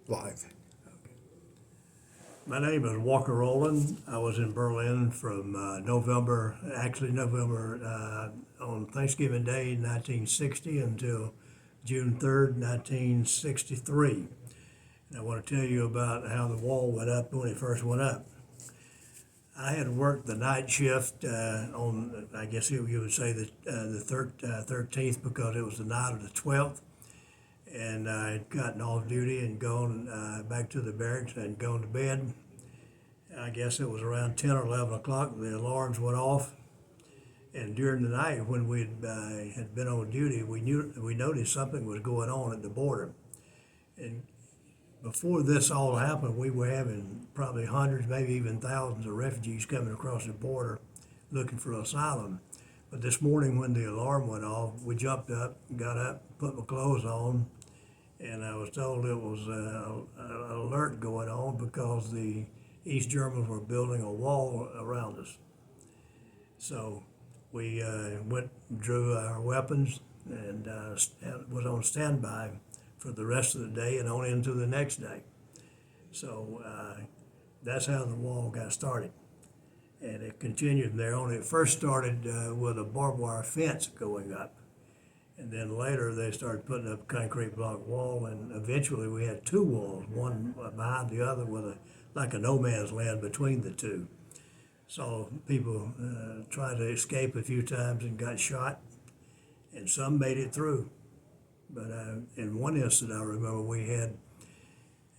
live. My name is Walker Rowland. I was in Berlin from November on Thanksgiving Day 1960 until June 3rd, 1963. And I want to tell you about how the wall went up when it first went up. I had worked the night shift on, I guess you would say the 13th, because it was the night of the 12th. And I had gotten off duty and gone back to the barracks and gone to bed. I guess it was around 10 or 11 o'clock. The alarms went off. And during the night, when we had been on duty, we noticed something was going on at the border. And before this all happened, we were having probably hundreds, maybe even thousands of refugees coming across the border looking for asylum. But this morning, when the alarm went off, we jumped up, got up, put my clothes on, and I was told it was an alert going on because the East Germans were building a wall around us. So we drew our weapons, and was on standby for the rest of the day and on into the next day. So that's how the wall got started. And it continued there on. It first started with a barbed wire fence going up. And then later they started putting up a concrete block wall, and eventually we had two walls, one behind the other with like a no man's land between the two. So people tried to escape a few times and got shot, and some made it through. But in one incident I remember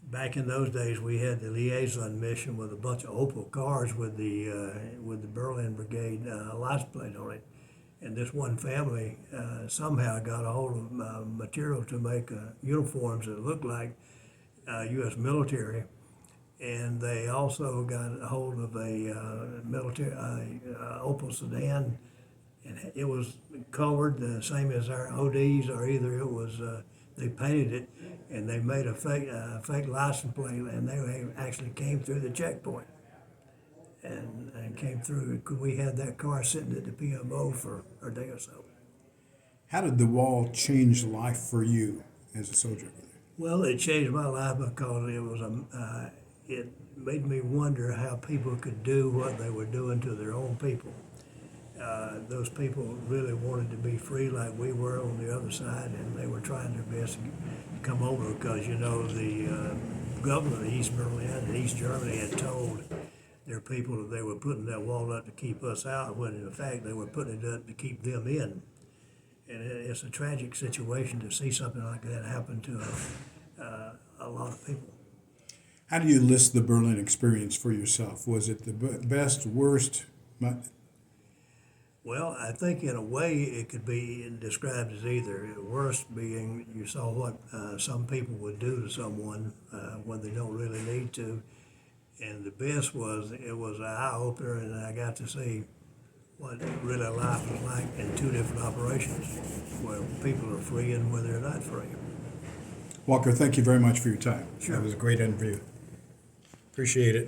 back in those days, we had the liaison mission with a bunch of Opel cars with the Berlin Brigade license plate on it. And this one family somehow got a hold of material to make uniforms that looked like U.S. military. And they also got a hold of a military Opel sedan, and it was colored the same as our ODs, or either it was they painted it and they made a fake license plate, and they actually came through the checkpoint and came through. We had that car sitting at the PMO for a day or so. How did the wall change life for you as a soldier? Well, it changed my life because it made me wonder how people could do what they were doing to their own people. Those people really wanted to be free like we were on the other side, and they were trying their best to come over because, the governor of East Berlin and East Germany had told their people that they were putting that wall up to keep us out, when in fact they were putting it up to keep them in. And it's a tragic situation to see something like that happen to a lot of people. How do you list the Berlin experience for yourself? Was it the best, worst? Well, I think in a way it could be described as either. Worst being you saw what some people would do to someone when they don't really need to. And the best was it was an eye-opener, and I got to see what really life was like in two different operations where people are free and where they're not free. Walker, thank you very much for your time. Sure. That was a great interview. Appreciate it.